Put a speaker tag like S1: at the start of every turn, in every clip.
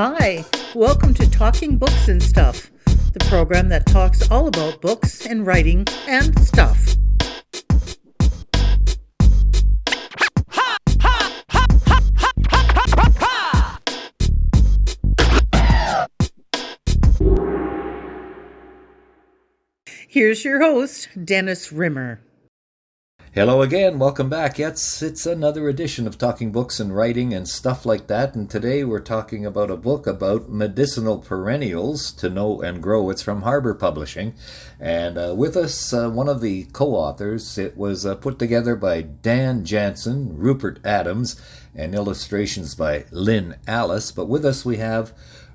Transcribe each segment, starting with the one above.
S1: Hi, welcome to Talking Books and Stuff, the program that talks all about books and writing and stuff. Here's your host, Dennis Rimmer.
S2: Hello again, welcome back. It's another edition of Talking Books and Writing and stuff like that, and today we're talking about a book about medicinal perennials to know and grow. It's from Harbor Publishing, and with us, one of the co-authors. It was put together by Dan Jansen, Rupert Adams, and illustrations by Lynn Alice. But with us we have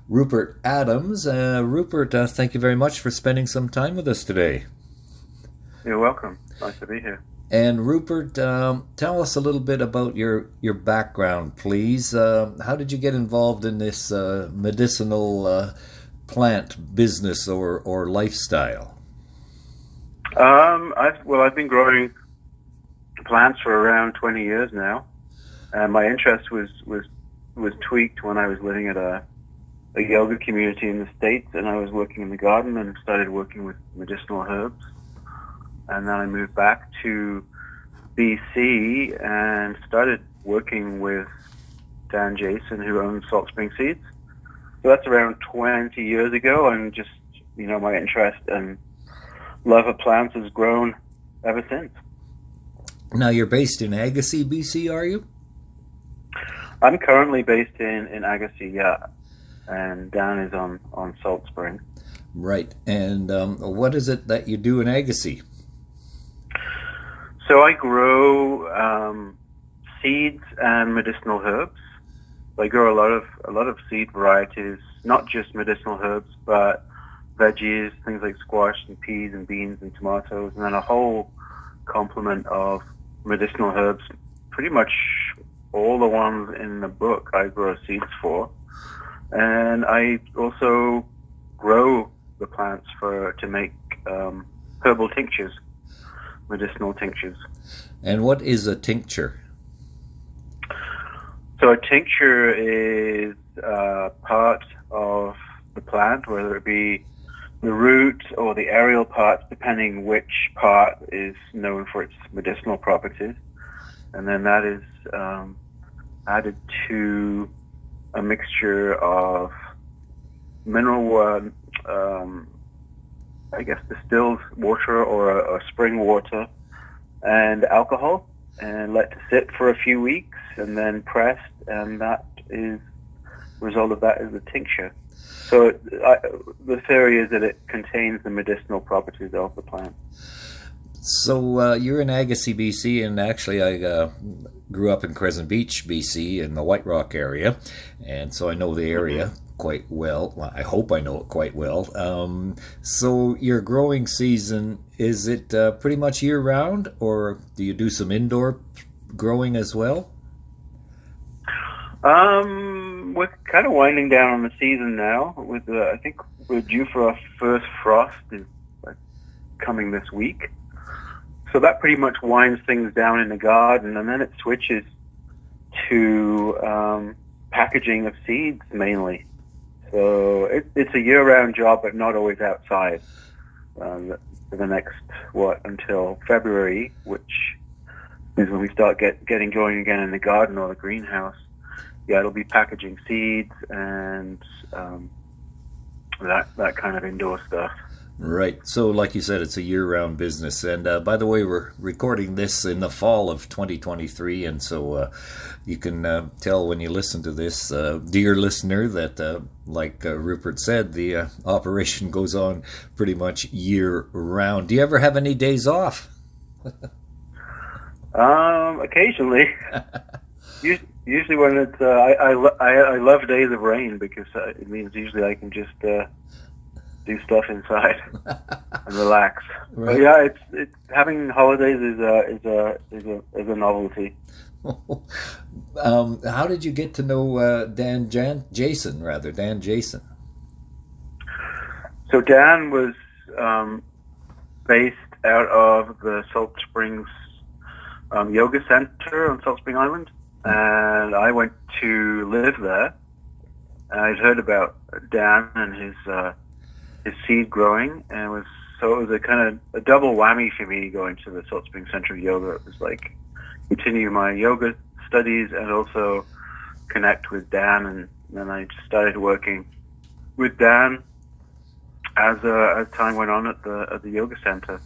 S2: Rupert Adams. Rupert, thank you very much for spending some time with us today.
S3: You're welcome. Nice to be here.
S2: And Rupert, tell us a little bit about your background, please. How did you get involved in this medicinal plant business or lifestyle?
S3: I've been growing plants for around 20 years now, and my interest was tweaked when I was living at a yoga community in the States, and I was working in the garden and started working with medicinal herbs. And then I moved back to BC and started working with Dan Jansen, who owns Salt Spring Seeds. So that's around 20 years ago, and just, my interest and love of plants has grown ever since.
S2: Now, you're based in Agassiz, BC, are you?
S3: I'm currently based in Agassiz, yeah. And Dan is on Salt Spring.
S2: Right. And what is it that you do in Agassiz?
S3: So I grow seeds and medicinal herbs. I grow a lot of seed varieties, not just medicinal herbs, but veggies, things like squash and peas and beans and tomatoes, and then a whole complement of medicinal herbs. Pretty much all the ones in the book I grow seeds for, and I also grow the plants to make herbal tinctures. Medicinal tinctures.
S2: And what is a tincture?
S3: So a tincture is part of the plant, whether it be the root or the aerial parts, depending which part is known for its medicinal properties. And then that is added to a mixture of mineral distilled water or spring water and alcohol, and let to sit for a few weeks, and then pressed, and that is the result of that is a tincture. So the theory is that it contains the medicinal properties of the plant.
S2: So you're in Agassiz, BC, and actually I grew up in Crescent Beach, BC, in the White Rock area, and so I know the area quite well. I hope I know it quite well. So your growing season, is it pretty much year-round, or do you do some indoor growing as well?
S3: We're kind of winding down on the season now. I think we're due for our first frost is coming this week. So that pretty much winds things down in the garden, and then it switches to packaging of seeds mainly. So it's a year-round job, but not always outside. For the next, until February, which is when we start getting going again in the garden or the greenhouse. Yeah, it'll be packaging seeds and that kind of indoor stuff.
S2: Right. So like you said, it's a year-round business. And by the way, we're recording this in the fall of 2023. And so you can tell when you listen to this, dear listener, that like Rupert said, the operation goes on pretty much year-round. Do you ever have any days off?
S3: Occasionally. Usually when it's, I love days of rain because it means usually I can just do stuff inside and relax. Right. But yeah, it's having holidays is a novelty.
S2: How did you get to know Dan Jansen?
S3: So Dan was based out of the Salt Springs Yoga Center on Salt Spring Island, and I went to live there. I'd heard about Dan and his seed growing, and it was a kind of a double whammy for me going to the Salt Spring Center of Yoga. It was like continue my yoga studies and also connect with Dan, and then I just started working with Dan as time went on at the yoga center,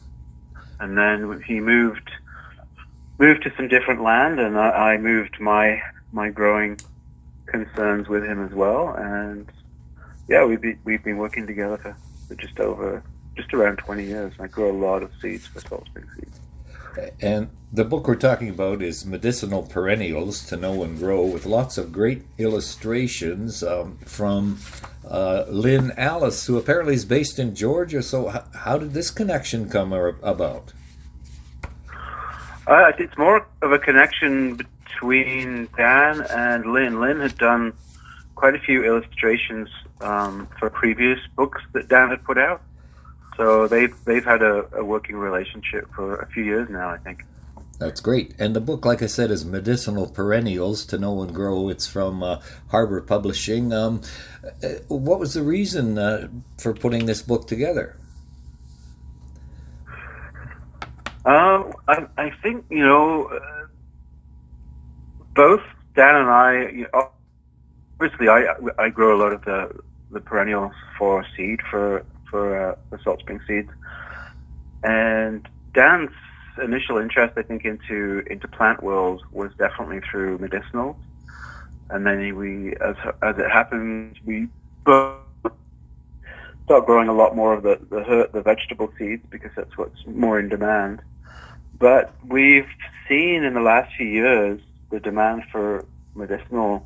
S3: and then he moved to some different land, and I moved my growing concerns with him as well, and yeah, we've been working together for just around 20 years. I grow a lot of seeds for Salt Spring Seeds.
S2: And the book we're talking about is Medicinal Perennials to Know and Grow, with lots of great illustrations from Lynn Alice, who apparently is based in Georgia. So how did this connection come about?
S3: It's more of a connection between Dan and Lynn. Lynn had done quite a few illustrations for previous books that Dan had put out. So they've had a working relationship for a few years now, I think.
S2: That's great. And the book, like I said, is Medicinal Perennials to Know and Grow. It's from Harbor Publishing. What was the reason for putting this book together?
S3: I think, both Dan and I, obviously I grow a lot of the perennials for seed for Salt Spring Seeds, and Dan's initial interest, I think, into plant world was definitely through medicinals, and then as it happened, we both start growing a lot more of the vegetable seeds because that's what's more in demand. But we've seen in the last few years the demand for medicinal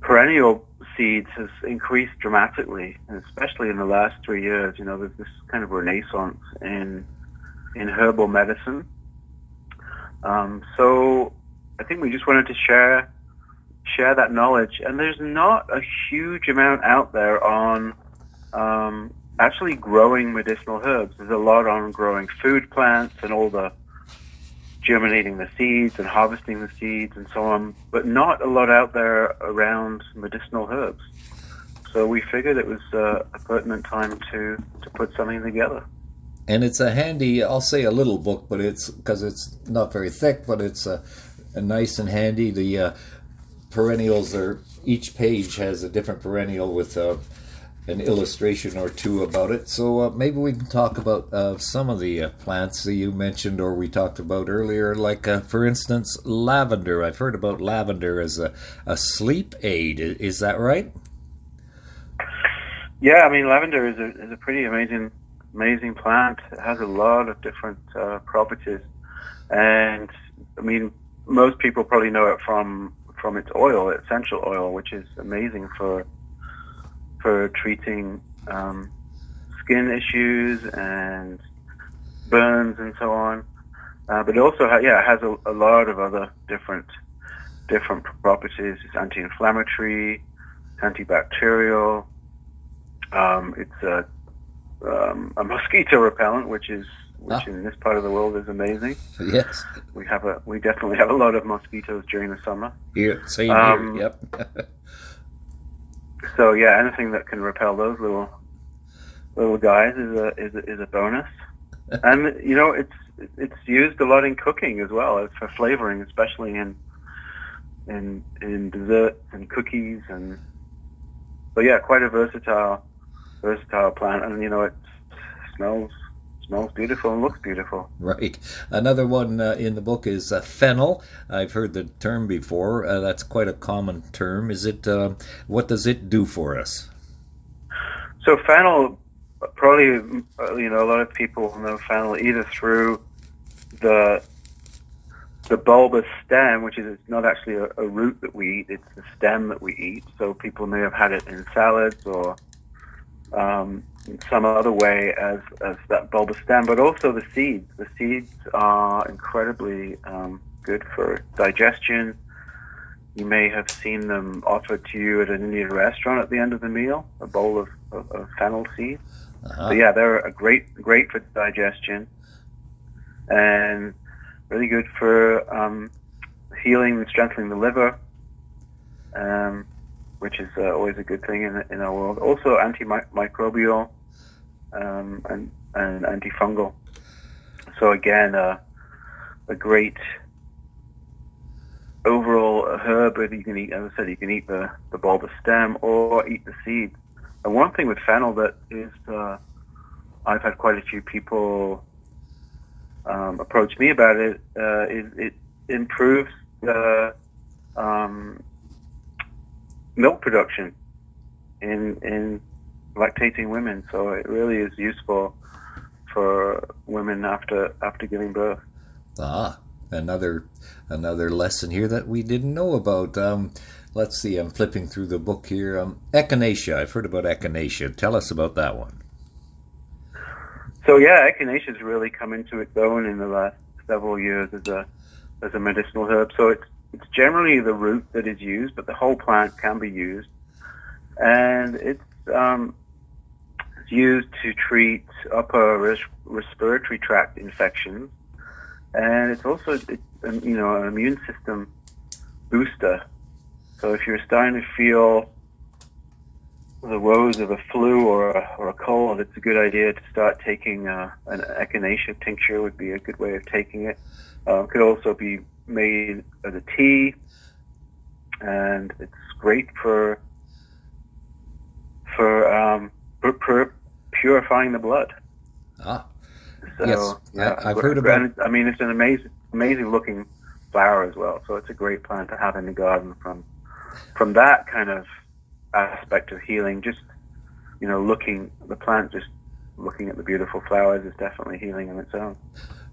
S3: perennial seeds has increased dramatically, and especially in the last 3 years. There's this kind of renaissance in herbal medicine. So I think we just wanted to share that knowledge. And there's not a huge amount out there on actually growing medicinal herbs. There's a lot on growing food plants and all the germinating the seeds and harvesting the seeds and so on, but not a lot out there around medicinal herbs. So we figured it was a pertinent time to put something together.
S2: And it's a handy, I'll say a little book, but because it's not very thick, but it's a nice and handy. The perennials each page has a different perennial with an illustration or two about it. So maybe we can talk about some of the plants that you mentioned or we talked about earlier, like, for instance, lavender. I've heard about lavender as a sleep aid. Is that right?
S3: Yeah, lavender is a pretty amazing plant. It has a lot of different properties. And, most people probably know it from its oil, essential oil, which is amazing for treating skin issues and burns and so on. But it also has a lot of other different properties. It's anti-inflammatory, it's antibacterial. It's a mosquito repellent, which in this part of the world is amazing.
S2: Yes,
S3: we definitely have a lot of mosquitoes during the summer.
S2: Here, same here. Yep.
S3: So yeah, anything that can repel those little guys is a bonus. And it's used a lot in cooking as well as for flavoring, especially in desserts and cookies, and so yeah, quite a versatile plant, and it smells beautiful and looks beautiful.
S2: Right. Another one in the book is fennel. I've heard the term before. That's quite a common term. Is it? What does it do for us?
S3: So fennel, probably a lot of people know fennel either through the bulbous stem, which is not actually a root that we eat; it's the stem that we eat. So people may have had it in salads or in some other way as that bulbous stem, but also the seeds. The seeds are incredibly good for digestion. You may have seen them offered to you at an Indian restaurant at the end of the meal, a bowl of fennel seeds.
S2: Uh-huh.
S3: So yeah, they're a great for digestion, and really good for healing and strengthening the liver. which is always a good thing in our world. Also antimicrobial and antifungal. So again, a great overall herb that you can eat. As I said, you can eat the bulbous stem or eat the seeds. And one thing with fennel that is, I've had quite a few people approach me about it, is it improves the milk production in lactating women. So it really is useful for women after giving birth.
S2: Another lesson here that we didn't know about. Let's see, I'm flipping through the book here. Echinacea, I've heard about echinacea. Tell us about that one.
S3: So yeah, echinacea has really come into its own in the last several years as a medicinal herb. So it's generally the root that is used, but the whole plant can be used, and it's used to treat upper respiratory tract infections. And it's also an immune system booster. So if you're starting to feel the woes of a flu or a cold, it's a good idea to start taking an echinacea tincture. Would be a good way of taking it. Could also be made as a tea, and it's great for purifying the blood. So,
S2: yes,
S3: yeah,
S2: I've heard about it.
S3: I mean, it's an amazing looking flower as well. So it's a great plant to have in the garden from that kind of aspect of healing. Just, looking at the beautiful flowers is definitely healing in its own.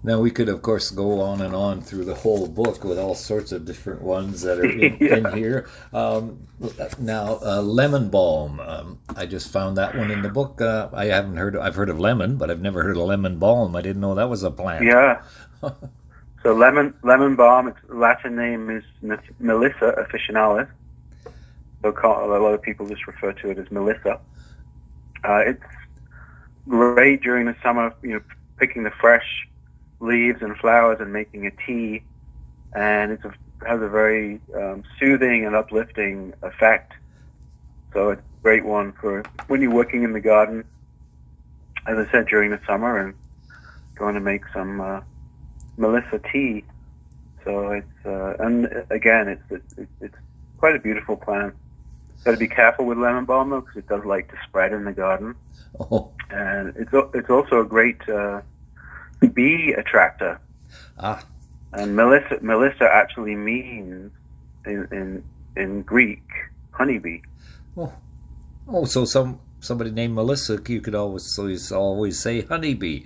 S2: Now, we could, of course, go on and on through the whole book with all sorts of different ones that are in here. Lemon balm. I just found that one in the book. I've heard of lemon, but I've never heard of lemon balm. I didn't know that was a plant.
S3: Yeah. So lemon balm, its Latin name is Melissa officinalis. So a lot of people just refer to it as Melissa. It's great during the summer, picking the fresh leaves and flowers and making a tea, and it has a very soothing and uplifting effect. So it's a great one for when you're working in the garden, as I said, during the summer, and going to make some Melissa tea. So it's and again, it's quite a beautiful plant. Got to be careful with lemon balm though, because it does like to spread in the garden.
S2: Oh.
S3: And it's also a great bee attractor. And Melissa actually means in Greek honeybee.
S2: So somebody named Melissa, you could always say honeybee,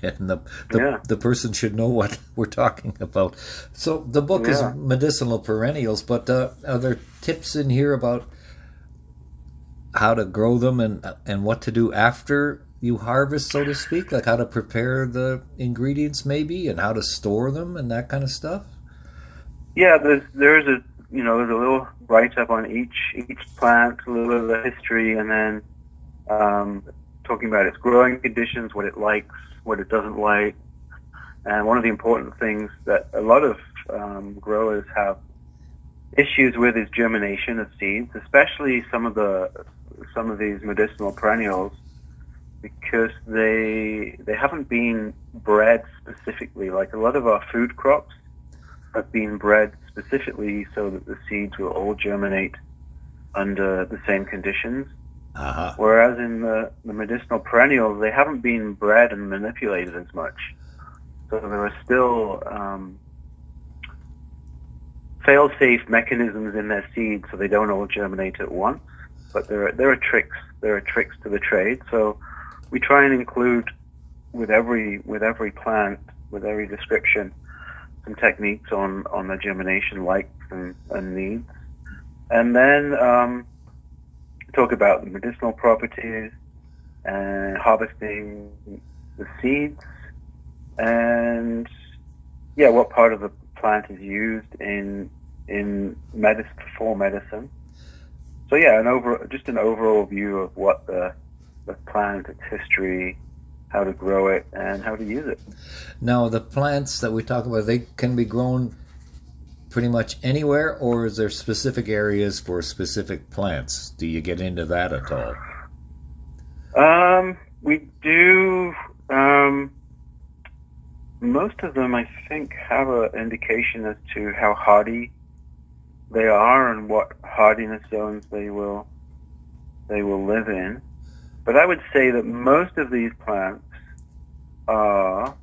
S2: and the person should know what we're talking about. So the book is medicinal perennials, but are there tips in here about how to grow them and what to do after you harvest, so to speak, like how to prepare the ingredients maybe, and how to store them and that kind of stuff?
S3: Yeah, there's a little write-up on each plant, a little of the history, and then talking about its growing conditions, what it likes, what it doesn't like. And one of the important things that a lot of growers have issues with is germination of seeds, especially some of these medicinal perennials, because they haven't been bred specifically. Like a lot of our food crops have been bred specifically so that the seeds will all germinate under the same conditions. Whereas in the medicinal perennials, they haven't been bred and manipulated as much. So there are still fail-safe mechanisms in their seeds, so they don't all germinate at once. But there are tricks. There are tricks to the trade. So we try and include with every plant, with every description, some techniques on the germination likes and needs, and then talk about the medicinal properties and harvesting the seeds, and what part of the plant is used in medicine, for medicine. So just an overall view of what the plant, its history, how to grow it, and how to use it.
S2: Now, the plants that we talk about, they can be grown pretty much anywhere, or is there specific areas for specific plants? Do you get into that at all?
S3: We do. Most of them, I think, have an indication as to how hardy they are and what hardiness zones they will live in. But I would say that most of these plants are.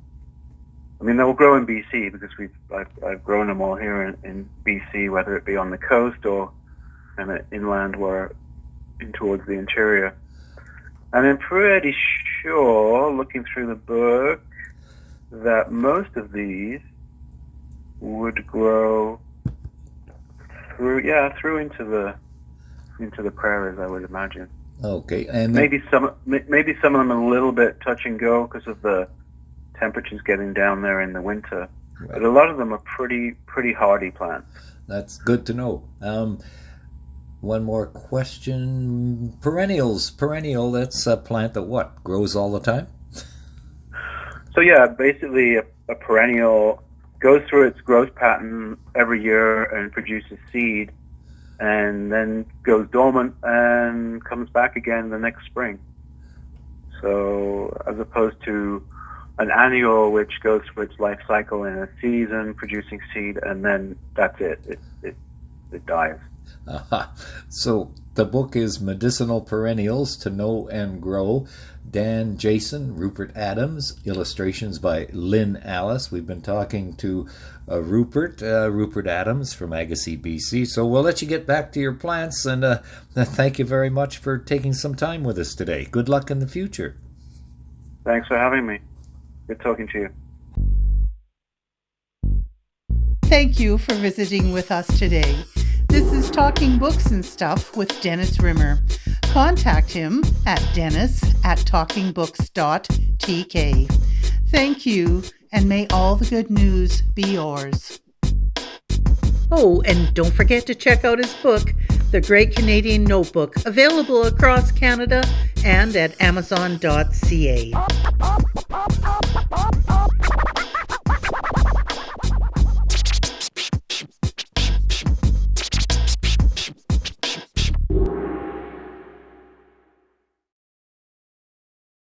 S3: I mean, they will grow in BC because I've grown them all here in BC, whether it be on the coast or kind of inland or in towards the interior. And I'm pretty sure, looking through the book, that most of these would grow through into the prairies, I would imagine.
S2: Okay, and
S3: maybe some of them a little bit touch and go because of the temperatures getting down there in the winter. Right. But a lot of them are pretty hardy plants. That's
S2: good to know. One more question. Perennials. Perennial, that's a plant that what? Grows all the time?
S3: So yeah, basically a perennial goes through its growth pattern every year and produces seed and then goes dormant and comes back again the next spring. So as opposed to an annual, which goes through its life cycle in a season, producing seed, and then that's it. It dies.
S2: So the book is Medicinal Perennials to Know and Grow. Dan Jason, Rupert Adams, illustrations by Lynn Alice. We've been talking to Rupert Adams from Agassiz, BC. So we'll let you get back to your plants, and thank you very much for taking some time with us today. Good luck in the future.
S3: Thanks for having me. Good talking to you.
S1: Thank you for visiting with us today. This is Talking Books and Stuff with Dennis Rimmer. Contact him at dennis@talkingbooks.tk. Thank you, and may all the good news be yours. Oh, and don't forget to check out his book, The Great Canadian Notebook, available across Canada and at amazon.ca.